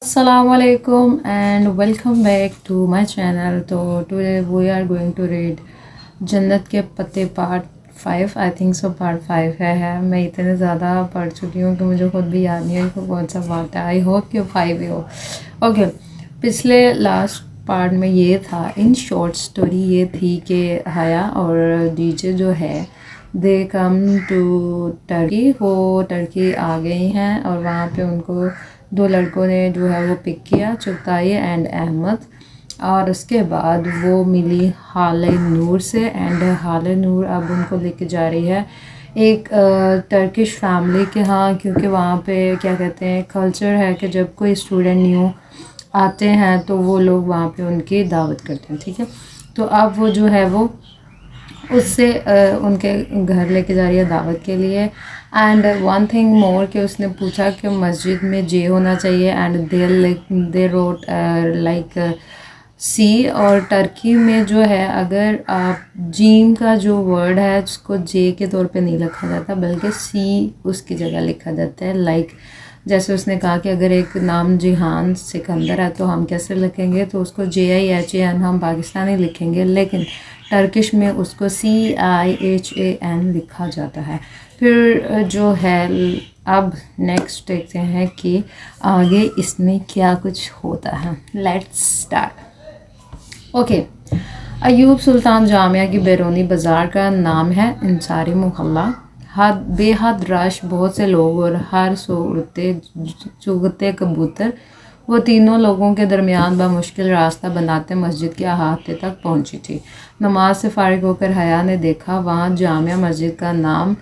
Assalamu alaikum and welcome back to my channel. तो today we are going to read जन्नत के पत्ते part 5. I think so part 5 है। मैं इतने ज़्यादा पढ़ चुकी हूँ कि मुझे खुद भी याद नहीं है कि कौन सा पार्ट है। आई होप कि 5 ही हो। ओके, पिछले लास्ट पार्ट में ये था, इन शॉर्ट स्टोरी ये थी कि हया और डीजे जो है दे कम टू टर्की, वो टर्की आ गई हैं और वहाँ पे उनको दो लड़कों ने जो है वो पिक किया, चुगताई एंड अहमद। और उसके बाद वो मिली हाले नूर से एंड हाले नूर अब उनको लेके जा रही है एक टर्किश फैमिली के यहाँ, क्योंकि वहाँ पे क्या कहते हैं कल्चर है कि जब कोई स्टूडेंट न्यू आते हैं तो वो लोग वहाँ पे उनकी दावत करते हैं। ठीक है, तो अब वो जो है वो उससे उनके घर लेके जा रही है दावत के लिए। एंड वन थिंग मोर कि उसने पूछा कि मस्जिद में जे होना चाहिए एंड दे रोट लाइक सी। और टर्की में जो है अगर आप जीम का जो वर्ड है उसको जे के तौर पे नहीं लिखा जाता बल्कि सी उसकी जगह लिखा जाता है। लाइक जैसे उसने कहा कि अगर एक नाम जिहान सिकंदर है तो हम कैसे लिखेंगे, तो उसको JIHAN हम पाकिस्तानी लिखेंगे, लेकिन टर्किश में उसको CIHAN लिखा जाता है। फिर जो है अब नेक्स्ट देखते हैं कि आगे इसमें क्या कुछ होता है। Let's start. ओके, अयूब सुल्तान जामिया की बैरूनी बाज़ार का नाम है अंसारी मोहल्ला। बेहद रश, बहुत से लोग और हर सो उड़ते चुगते कबूतर। वो तीनों लोगों के दरमियान बामुश्किल रास्ता बनाते मस्जिद के अहाते तक पहुंची थी। नमाज से फारिग होकर हया ने देखा वहाँ जामिया मस्जिद का नाम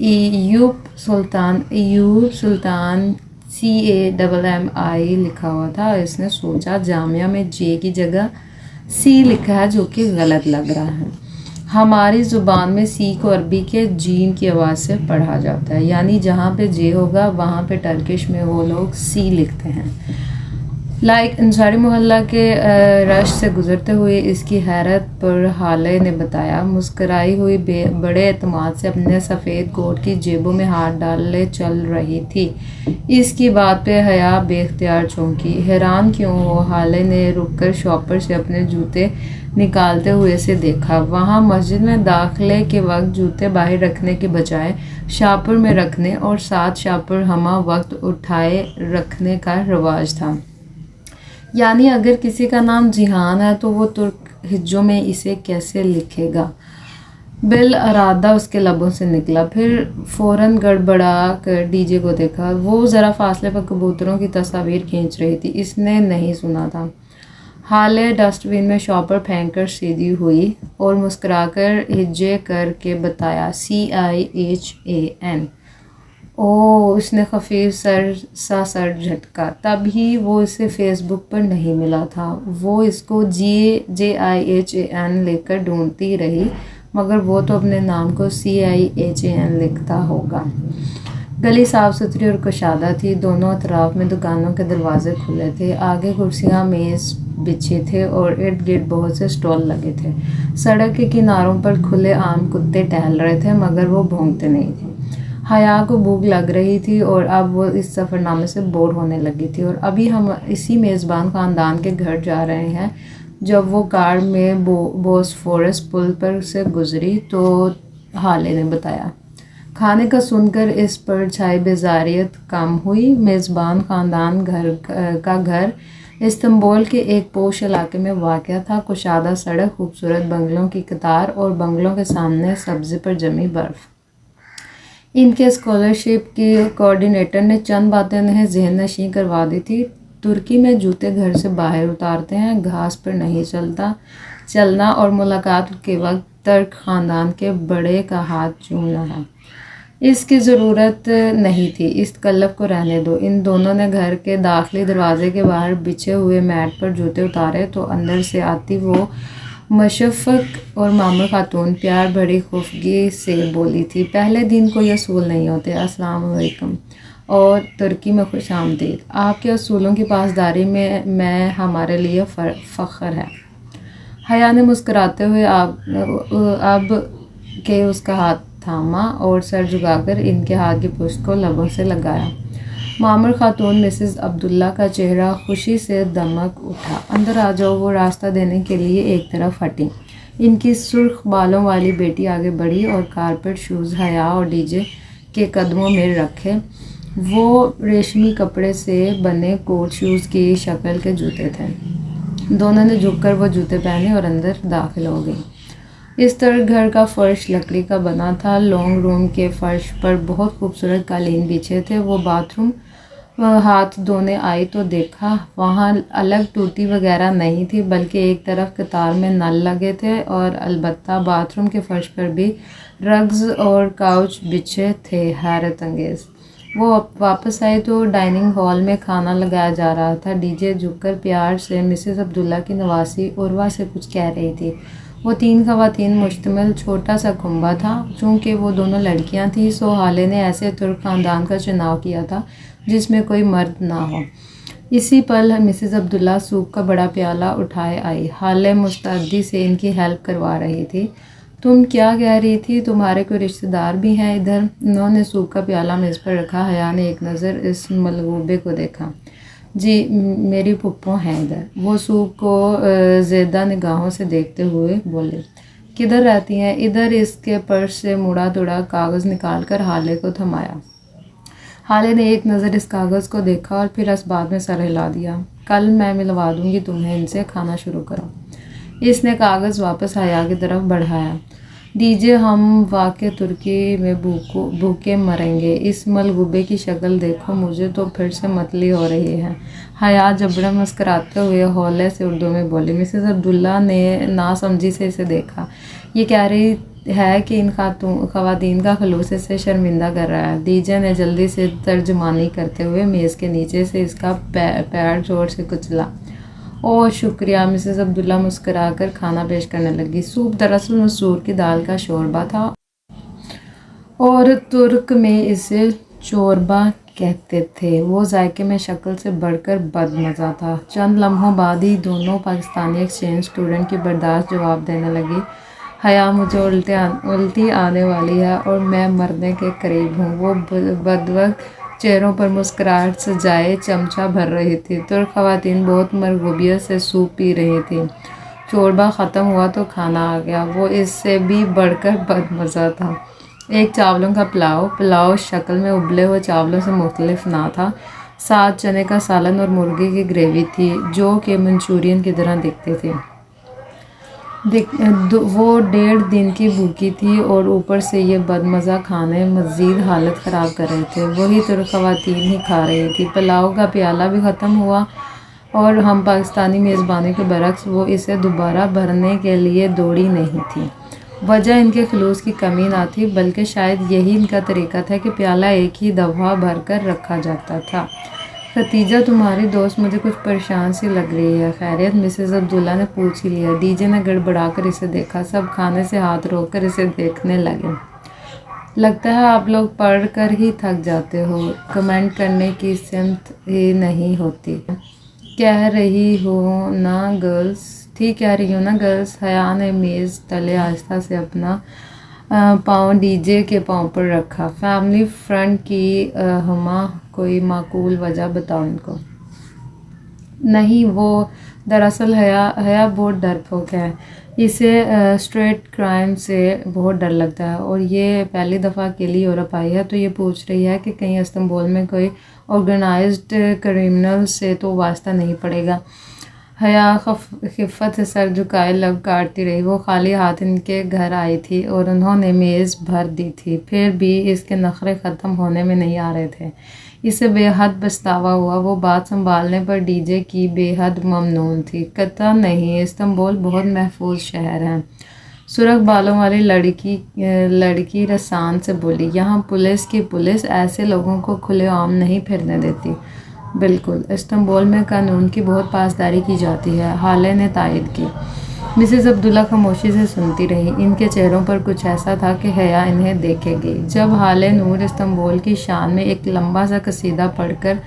अयूब सुल्तान CAMMI लिखा हुआ था। इसने सोचा जामिया में जे की जगह सी लिखा है, जो कि गलत लग रहा है। हमारी ज़ुबान में सी को अरबी के जीन की आवाज़ से पढ़ा जाता है, यानी जहाँ पे जे होगा वहाँ पे टर्किश में वो लोग सी लिखते हैं। लाइक अंसारी मोहल्ला के रश से गुज़रते हुए इसकी हैरत पर हाले ने बताया, मुस्कराई हुई बड़े एतमाद से अपने सफ़ेद कोट की जेबों में हाथ डाले चल रही थी। इसकी बात पे हया बेख्तियार चौंकी। हैरान क्यों हो, हाले ने रुककर शॉपर से अपने जूते निकालते हुए से देखा। वहाँ मस्जिद में दाखिले के वक्त जूते बाहर रखने के बजाय शापर में रखने और साथ शापर हमा वक्त उठाए रखने का रिवाज था। यानी अगर किसी का नाम जिहान है तो वो तुर्क हिज्जों में इसे कैसे लिखेगा। बिल अरादा उसके लबों से निकला, फिर फ़ौरन गड़बड़ा कर डीजे को देखा। वो ज़रा फासले पर कबूतरों की तस्वीर खींच रही थी, इसने नहीं सुना था। हाले डस्टबिन में शॉपर फेंक कर सीधी हुई और मुस्कुराकर हिज्जे करके बताया CIHAN। उसने खफीफ सर झटका। तभी वो इसे फेसबुक पर नहीं मिला था। वो इसको JIHAN लेकर ढूंढती रही, मगर वो तो अपने नाम को CIHAN लिखता होगा। गली साफ़ सुथरी और कुशादा थी। दोनों अतराफ में दुकानों के दरवाजे खुले थे। आगे कुर्सियाँ मेज़ बिछे थे और इर्द गिर्द बहुत से स्टॉल लगे थे। सड़क के किनारों पर खुले आम कुत्ते टहल रहे थे, मगर वो भौंकते नहीं थे। हया को भूख लग रही थी और अब वो इस सफ़रनामे से बोर होने लगी थी। और अभी हम इसी मेज़बान ख़ानदान के घर जा रहे हैं। जब वो कार में बोसफोरस पुल पर से गुजरी तो हाले ने बताया। खाने का सुनकर इस पर छाई बेजारियत कम हुई। मेज़बान ख़ानदान का घर इस्तांबुल के एक पोश इलाके में वाक़या था। कुशादा सड़क, खूबसूरत बंगलों की कतार और बंगलों के सामने सब्ज़े पर जमी बर्फ़। इनके स्कॉलरशिप की कोऑर्डिनेटर ने चंद बातें उन्हें ज़हन नशीं करवा दी थी। तुर्की में जूते घर से बाहर उतारते हैं, घास पर नहीं चलना और मुलाकात के वक्त तर्क ख़ानदान के बड़े का हाथ चूमना है। इसकी ज़रूरत नहीं थी, इस तकल्लुफ़ को रहने दो। इन दोनों ने घर के दाखिली दरवाजे के बाहर बिछे हुए मैट पर जूते उतारे तो अंदर से आती वो मशफ़क़ और मामूल खातून प्यार भरी खुफगी से बोली थी, पहले दिन कोई असूल नहीं होते। अस्सलाम वालेकुम और तुर्की में खुश आमदीद। आपके असूलों की पासदारी में मैं हमारे लिए फ़ख्र है। हया ने मुस्कुराते हुए अब के उसका हाथ थामा और सर झुकाकर इनके हाथ की पुश्त को लबों से लगाया। मामर खातून मिसेस अब्दुल्ला का चेहरा खुशी से दमक उठा। अंदर आ जाओ, वो रास्ता देने के लिए एक तरफ हटी। इनकी सुर्ख बालों वाली बेटी आगे बढ़ी और कारपेट शूज़ हया और डीजे के कदमों में रखे। वो रेशमी कपड़े से बने कोट शूज़ की शक्ल के जूते थे। दोनों ने झुककर वो जूते पहने और अंदर दाखिल हो गई। इस तरह घर का फर्श लकड़ी का बना था। लॉन्ग रूम के फर्श पर बहुत खूबसूरत कालीन बिछे थे। वो बाथरूम हाथ धोने आई तो देखा वहाँ अलग टूटी वगैरह नहीं थी, बल्कि एक तरफ कतार में नल लगे थे और अलबत्ता बाथरूम के फर्श पर भी रग्स और काउच बिछे थे। हैरत अंगेज़। वो वापस आई तो डाइनिंग हॉल में खाना लगाया जा रहा था। डीजे झुककर प्यार से मिसेस अब्दुल्ला की नवासी उर्वा से कुछ कह रही थी। वो 3 ख़वातीन मुश्तमिल छोटा सा कुंबा था। चूँकि वो दोनों लड़कियां थीं, सो हाले ने ऐसे तुर्क ख़ानदान का चुनाव किया था जिसमें कोई मर्द ना हो। इसी पल मिसेस अब्दुल्ला सूप का बड़ा प्याला उठाए आई। हाले मुस्तैदी से इनकी हेल्प करवा रही थी। तुम क्या कह रही थी? तुम्हारे कोई रिश्तेदार भी हैं इधर? उन्होंने सूप का प्याला मेज़ पर रखा। हया ने एक नज़र इस मलगूबे को देखा। जी, मेरी फुप्पो हैं इधर। वो सूप को ज़ेदा निगाहों से देखते हुए बोले। किधर रहती हैं? इधर। इसके पर्स से मुड़ा तुड़ा कागज़ निकाल कर हाले को थमाया। हाले ने एक नज़र इस कागज़ को देखा और फिर इसबाब में सर हिला दिया। कल मैं मिलवा दूंगी तुम्हें इनसे, खाना शुरू करो। इसने कागज़ वापस हया की तरफ बढ़ाया। डीजे, हम वाकई तुर्की में भूखे मरेंगे। इस मलगूबे की शक्ल देखो, मुझे तो फिर से मतली हो रही है। हया जबड़ा मुस्कराते हुए हौले से उर्दू में बोली। मिसेस अब्दुल्ला ने नासमझी से इसे देखा। ये कह रही है कि इन ख़वातीन का खलूस से शर्मिंदा कर रहा है। डीजे ने जल्दी से तर्जमानी करते हुए मेज़ के नीचे से इसका पैर जोर से कुचला। ओह शुक्रिया। मिसेस अब्दुल्ला मुस्कुराकर खाना पेश करने लगी। सूप दरअसल मसूर की दाल का शोरबा था और तुर्क में इसे चोरबा कहते थे। वो जायके में शक्ल से बढ़कर बदमज़ा था। चंद लम्हों बाद ही दोनों पाकिस्तानी एक्सचेंज स्टूडेंट की बर्दाश्त जवाब देने लगी। हया, मुझे उल्टी आने वाली है और मैं मरने के करीब हूँ। वो बदवक्त चेहरों पर मुस्कुराहट सजाए चमचा भर रही थी। तुर्क ख़वातीन बहुत मरगूबियत से सूप पी रही थी। चोरबा ख़त्म हुआ तो खाना आ गया। वो इससे भी बढ़कर बदमज़ा था। एक चावलों का पुलाव शक्ल में उबले हुए चावलों से मुख्तलिफ ना था। साथ चने का सालन और मुर्गे की ग्रेवी थी जो कि मंचूरियन की तरह दिखती थी। वो 1.5 दिन की भूखी थी और ऊपर से ये बदमज़ा खाने मज़ीद हालत ख़राब कर रहे थे। वही तुर्क ख़वातीन ही खा रही थी। पुलाव का प्याला भी ख़त्म हुआ और हम पाकिस्तानी मेज़बानी के बरक्स वो इसे दोबारा भरने के लिए दौड़ी नहीं थी। वजह इनके खलूस की कमी ना थी, बल्कि शायद यही इनका तरीका था कि प्याला एक ही दफ़ा भर कर रखा जाता था। खतीजा, तुम्हारी दोस्त मुझे कुछ परेशान सी लग रही है। खैरियत? मिसेस अब्दुल्ला ने पूछ ही लिया। डीजे ने गड़बड़ाकर इसे देखा। सब खाने से हाथ रोककर इसे देखने लगे। लगता है आप लोग पढ़ कर ही थक जाते हो। कमेंट करने की सिमत ही नहीं होती। कह रही हो ना गर्ल्स? ठीक कह रही हो ना गर्ल्स? हया ने मेज़ तले आहिस्ता से अपना पाँव डीजे के पाँव पर रखा। फैमिली फ्रंट की हमा कोई माकूल वजह बताओ इनको। नहीं, वो दरअसल हया बहुत डरपोक है। इसे स्ट्रेट क्राइम से बहुत डर लगता है और ये पहली दफ़ा अकेली यूरोप आई है, तो ये पूछ रही है कि कहीं इस्तांबुल में कोई ऑर्गेनाइज्ड क्रिमिनल से तो वास्ता नहीं पड़ेगा। हया खिफ़्फ़त से सर झुकाए लब काटती रही। वो खाली हाथ इनके घर आई थी और उन्होंने मेज़ भर दी थी, फिर भी इसके नखरे ख़त्म होने में नहीं आ रहे थे। इसे बेहद पछतावा हुआ। वो बात संभालने पर डीजे की बेहद ममनून थी। कतई नहीं, इस्तांबुल बहुत महफूज शहर है। सुर्ख बालों वाली लड़की रसान से बोली। यहाँ पुलिस ऐसे लोगों को खुलेआम नहीं फिरने देती। बिल्कुल, इस्तांबुल में कानून की बहुत पासदारी की जाती है, हाले ने तायद की। मिसेस अब्दुल्ला खामोशी से सुनती रही। इनके चेहरों पर कुछ ऐसा था कि हया इन्हें देखेगी। जब हाले नूर इस्तांबुल की शान में एक लंबा सा कसीदा पढ़कर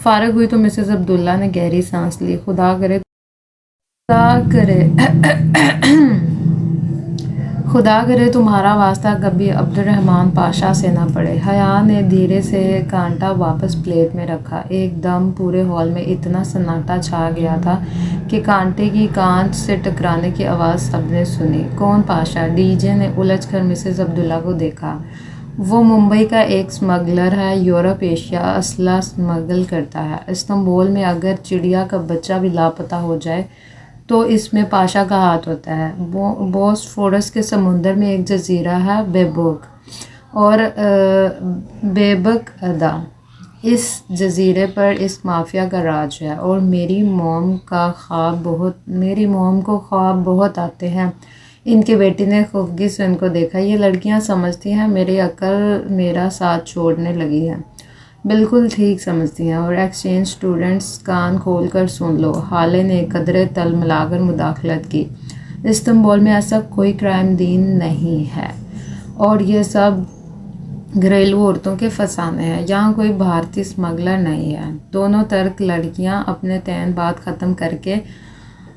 फारग हुई तो मिसेस अब्दुल्ला ने गहरी सांस ली। खुदा करे خدا کرے تمہارا واسطہ کبھی عبد الرحمن پاشا سے نہ پڑے۔ حیا نے دھیرے سے کانٹا واپس پلیٹ میں رکھا۔ ایک دم پورے ہال میں اتنا سناٹا چھا گیا تھا کہ کانٹے کی کانچ سے ٹکرانے کی آواز سب نے سنی۔ کون پاشا؟ ڈی جے نے الجھ کر مسز عبداللہ کو دیکھا۔ وہ ممبئی کا ایک اسمگلر ہے، یورپ ایشیا اسلحہ اسمگل کرتا ہے۔ استنبول میں اگر چڑیا کا بچہ بھی لاپتہ ہو جائے تو اس میں پاشا کا ہاتھ ہوتا ہے۔ بوسفورس کے سمندر میں ایک جزیرہ ہے بیبوک اور بیبک ادا۔ اس جزیرے پر اس مافیا کا راج ہے اور میری موم کو خواب بہت آتے ہیں۔ ان کی بیٹی نے خفگی سے ان کو دیکھا۔ یہ لڑکیاں سمجھتی ہیں میری عقل میرا ساتھ چھوڑنے لگی ہے۔ بالکل ٹھیک سمجھتی ہیں، اور ایکسچینج اسٹوڈنٹس کان کھول کر سن لو۔ حالے نے قدرے تل ملا کر مداخلت کی۔ استنبول میں ایسا کوئی کرائم دین نہیں ہے اور یہ سب گھریلو عورتوں کے فسانے ہیں۔ یہاں کوئی بھارتی اسمگلر نہیں ہے۔ دونوں ترک لڑکیاں اپنے تین بات ختم کر کے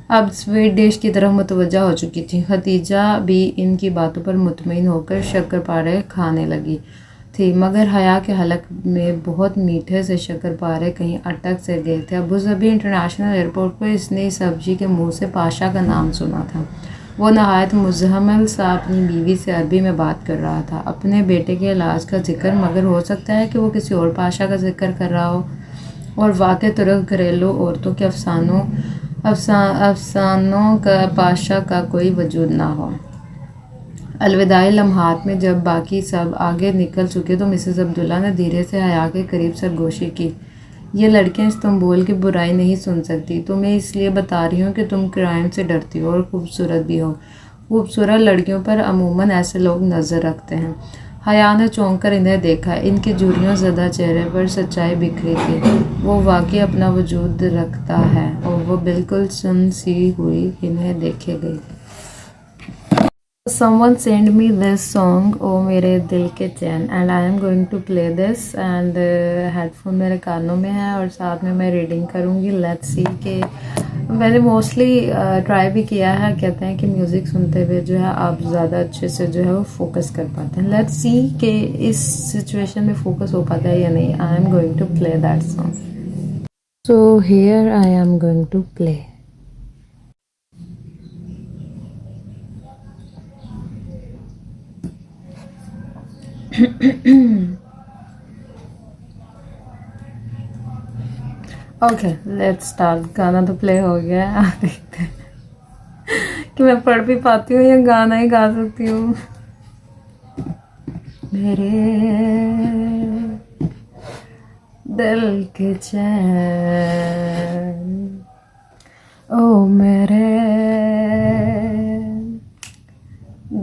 اب سویٹ ڈش کی طرف متوجہ ہو چکی تھی۔ ختیجہ بھی ان کی باتوں پر مطمئن ہو کر شکر پارے کھانے لگی تھی، مگر حیا کے حلق میں بہت میٹھے سے شکر پارے کہیں اٹک سے گئے تھے۔ ابوظہبی انٹرنیشنل ایئرپورٹ پر اس نے اس افجی کے منہ سے پاشا کا نام سنا تھا۔ وہ نہایت مزمل سا اپنی بیوی سے عربی میں بات کر رہا تھا، اپنے بیٹے کے علاج کا ذکر، مگر ہو سکتا ہے کہ وہ کسی اور پاشا کا ذکر کر رہا ہو اور واقع ترک گھریلو عورتوں کے افسانوں کا پاشا کا کوئی وجود نہ ہو۔ الوداعی لمحات میں جب باقی سب آگے نکل چکے تو مسز عبداللہ نے دھیرے سے حیا کے قریب سرگوشی کی۔ یہ لڑکیاں استنبول کی برائی نہیں سن سکتی۔ تمہیں اس لیے بتا رہی ہوں کہ تم کرائم سے ڈرتی ہو اور خوبصورت بھی ہو۔ خوبصورت لڑکیوں پر عموماً ایسے لوگ نظر رکھتے ہیں۔ حیا نے چونک کر انہیں دیکھا۔ ان کے جھریوں زدہ چہرے پر سچائی بکھری تھی۔ وہ واقعی اپنا وجود رکھتا ہے، اور وہ بالکل سن سی ہوئی انہیں دیکھے گئی۔ Someone send me this song او میرے دل کے چین and I am going to play this and headphone میرے کانوں میں ہے اور ساتھ میں ریڈنگ کروں گی۔ لیٹس سی کہ میں نے موسٹلی ٹرائی بھی کیا ہے، کہتے ہیں کہ میوزک سنتے ہوئے جو ہے آپ زیادہ اچھے سے جو ہے وہ فوکس کر پاتے ہیں۔ لیٹس سی کہ اس سچویشن میں فوکس ہو پاتا ہے یا نہیں۔ I am going to play that song. So here I am going to play. Okay let's start. گانا تو پلے ہو گیا ہے، آپ دیکھتے ہیں کہ میں پڑھ بھی پاتی ہوں یا گانا ہی گا سکتی ہوں۔ میرے دل کے چین او میرے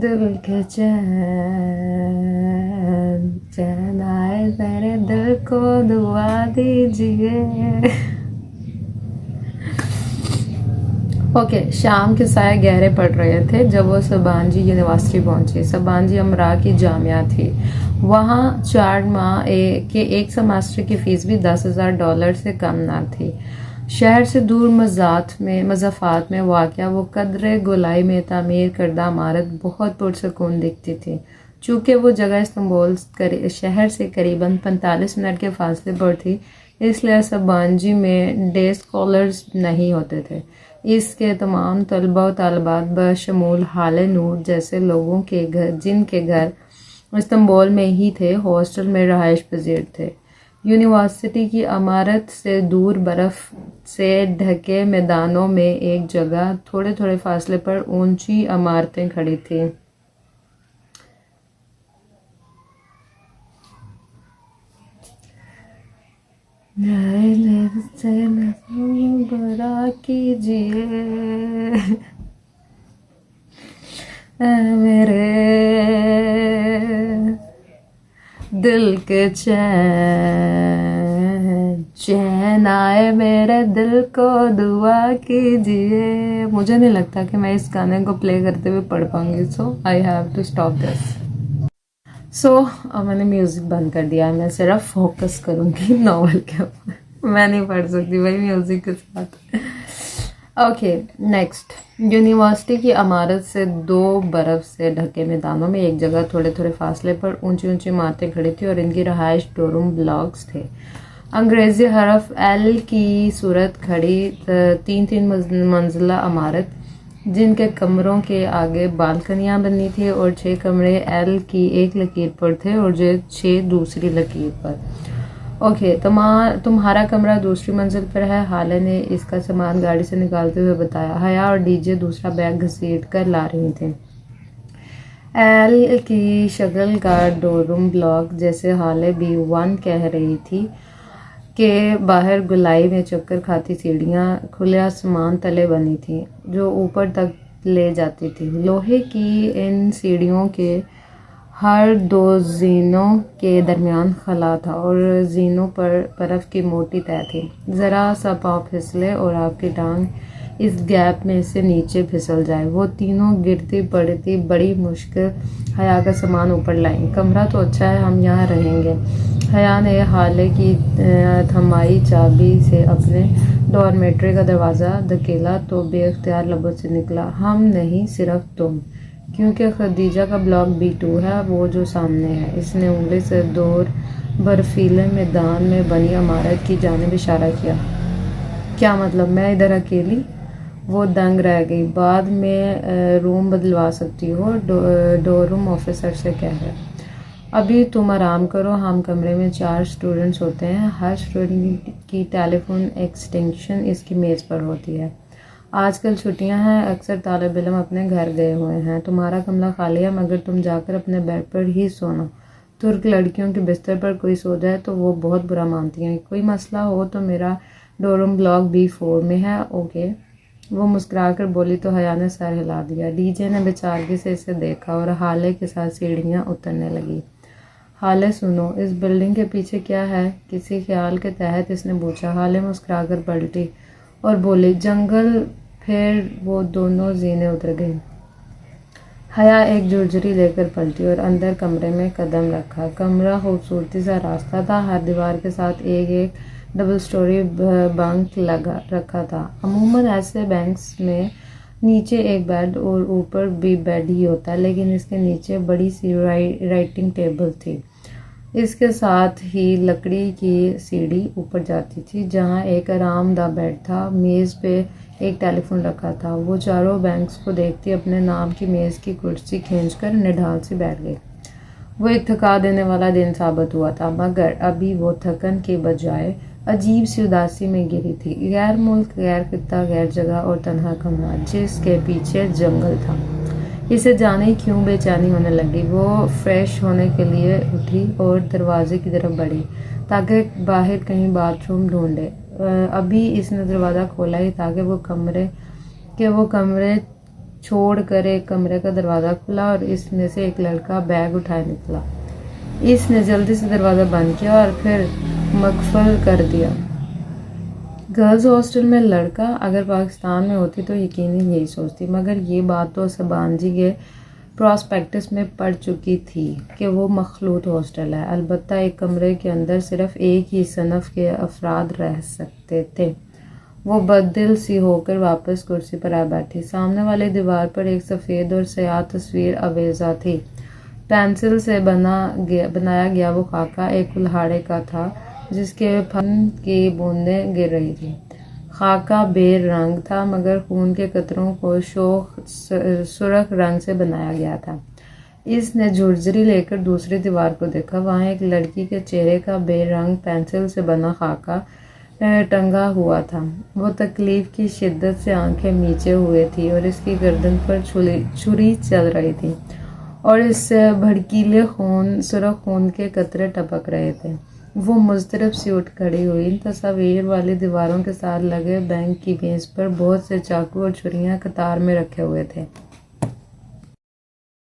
دل کے چین، چین آئے میرے دل کو دعا دیجیے۔ اوکے، شام کے سائے گہرے پڑ رہے تھے جب وہ سبانجی یونیورسٹی پہنچی۔ سبانجی امرا کی جامعہ تھی۔ وہاں 4 ماہ کے ایک سیمسٹر کی فیس بھی $10,000 سے کم نہ تھی۔ شہر سے دور مضافات میں واقع وہ قدرے گولائی میں تعمیر کردہ عمارت بہت پرسکون دکھتی تھی۔ چونکہ وہ جگہ استنبول شہر سے قریباً 45 منٹ کے فاصلے پر تھی، اس لیے سبانجی میں ڈے اسکالرز نہیں ہوتے تھے۔ اس کے تمام طلباء و طالبات بشمول حالے نور جیسے لوگوں کے گھر، جن کے گھر استنبول میں ہی تھے، ہاسٹل میں رہائش پذیر تھے۔ یونیورسٹی کی عمارت سے دور برف سے ڈھکے میدانوں میں ایک جگہ تھوڑے تھوڑے فاصلے پر اونچی عمارتیں کھڑی تھیں۔ برا کیجیے میرے دل کے چین، چین آئے میرے دل کو دعا کیجیے۔ مجھے نہیں لگتا کہ میں اس گانے کو پلے کرتے ہوئے پڑھ پاؤں گی، so I have to stop this. میں نے میوزک بند کر دیا ہے، میں صرف فوکس کروں گی ناول کے اوپر۔ میں نہیں پڑھ سکتی بھائی میوزک کے ساتھ۔ ओके नेक्स्ट, यूनिवर्सिटी की इमारत से 2 बर्फ़ से ढके मैदानों में एक जगह थोड़े थोड़े फासले पर ऊंची ऊंची इमारतें खड़ी थी और इनकी रहायश डोरूम ब्लॉक्स थे। अंग्रेज़ी हरफ एल की सूरत खड़ी 3-3 मंजिला इमारत, जिनके कमरों के आगे बालकनियां बनी थी और 6 कमरे एल की एक लकीर पर थे और जो 6 दूसरी लकीर पर। ओके तुम्हारा कमरा दूसरी मंजिल पर है, हाले ने इसका सामान गाड़ी से निकालते हुए बताया। हया और डीजे दूसरा बैग घसीट कर ला रही थी। एल की शक्ल का डोरूम ब्लॉक, जैसे हाले B1 कह रही थी, के बाहर गुलाई में चक्कर खाती सीढ़ियाँ खुले आसमान तले बनी थी जो ऊपर तक ले जाती थी। लोहे की इन सीढ़ियों के हर 2 जीनों के दरमियान खला था और जीनों पर बर्फ़ की मोटी तह थी। ज़रा सा पाँव फिसले और आपकी टांग इस गैप में से नीचे फिसल जाए। वो तीनों गिरती पड़ती बड़ी मुश्किल हया का सामान ऊपर लाईं। कमरा तो अच्छा है, हम यहाँ रहेंगे। हया ने हाले की थमाई चाबी से अपने डॉर्मेट्री का दरवाज़ा धकेला तो बेख्तियार लबों से निकला, हम नहीं, सिर्फ तुम, क्योंकि खदीजा का ब्लॉक B2 है, वो जो सामने है। इसने उंगली से दूर बर्फीले मैदान में बनी इमारत की जानिब इशारा किया। क्या मतलब, मैं इधर अकेली? वो दंग रह गई। बाद में रूम बदलवा सकती हो, डोरूम ऑफिसर से कह रहे। अभी तुम आराम करो, हम कमरे में 4 स्टूडेंट्स होते हैं, हर स्टूडेंट की टेलीफोन एक्सटेंशन इसकी मेज़ पर होती है। आजकल छुट्टियां हैं, अक्सर तालिब इल्म अपने घर गए हुए हैं। तुम्हारा कमरा खाली है, मगर तुम जाकर अपने बेड पर ही सोना। तुर्क लड़कियों के बिस्तर पर कोई सो जाए तो वो बहुत बुरा मानती हैं। कोई मसला हो तो मेरा डोरूम ब्लॉक B4 में है, ओके? वो मुस्कुराकर बोली तो हया ने सर हिला दिया। डीजे ने बेचारगी से इसे देखा और हाले के साथ सीढ़ियाँ उतरने लगी। हाले सुनो, इस बिल्डिंग के पीछे क्या है? किसी ख्याल के तहत इसने पूछा। हाले मुस्कुराकर पलटी और बोली, जंगल। फिर वो दोनों जीने उतर गई। हया एक झुरझुरी लेकर पलटी और अंदर कमरे में कदम रखा। कमरा खूबसूरती सा रास्ता था, हर दीवार के साथ एक डबल स्टोरी बंक लगा रखा था। अमूमन ऐसे बैंक्स में नीचे एक बेड और ऊपर भी बेड ही होता है, लेकिन इसके नीचे बड़ी सी राइटिंग टेबल थी। इसके साथ ही लकड़ी की सीढ़ी ऊपर जाती थी, जहाँ एक आरामदा बेड था। मेज़ पे एक टेलीफोन रखा था। वो चारों बैंक्स को देखती अपने नाम की मेज़ की कुर्सी खींचकर निढाल सी बैठ गई। वो एक थका देने वाला दिन साबित हुआ था, मगर अभी वो थकन के बजाय अजीब सी उदासी में गिरी थी। गैर मुल्क, गैर खित्ता, गैर जगह और तन्हा कमरा, जिसके पीछे जंगल था। इसे जाने क्यों बेचैनी होने लगी। वो फ्रेश होने के लिए उठी और दरवाजे की तरफ बढ़ी ताकि बाहर कहीं बाथरूम ढूंढे। अभी इसने दरवाज़ा खोला ही था कि वो कमरे छोड़ कर एक कमरे का दरवाज़ा खुला और इसमें से एक लड़का बैग उठाए निकला। इसने जल्दी से दरवाज़ा बंद किया और फिर मकफल कर दिया। गर्ल्स हॉस्टल में लड़का, अगर पाकिस्तान में होती तो यकीनन यही सोचती, मगर ये बात तो सबानजी के प्रॉस्पेक्टस में पड़ चुकी थी कि वो मखलूत हॉस्टल है। अलबत्ता एक कमरे के अंदर सिर्फ एक ही सनफ के अफराद रह सकते थे। वो बददिल सी होकर वापस कुर्सी पर आ बैठी। सामने वाली दीवार पर एक सफ़ेद और स्याह तस्वीर अवेजा थी। पेंसिल से बनाया गया वो खाका एक कुल्हाड़े का था, जिसके फन की बूंदें गिर रही थी। खाका बेरंग था, मगर खून के कतरों को शोख सुर्ख रंग से बनाया गया था। इसने झुरझुरी लेकर दूसरी दीवार को देखा। वहाँ एक लड़की के चेहरे का बेरंग पेंसिल से बना खाका टंगा हुआ था। वो तकलीफ की शिद्दत से आंखें मीचे हुए थी और इसकी गर्दन पर छुरी चल रही थी और इससे भड़कीले सुर्ख खून के कतरे टपक रहे थे। वो मुस्तरब सी उठ खड़ी हुई। इन तस्वीर वाली दीवारों के साथ लगे बैंक की मेज पर बहुत से चाकू और छुरियां कतार में रखे हुए थे।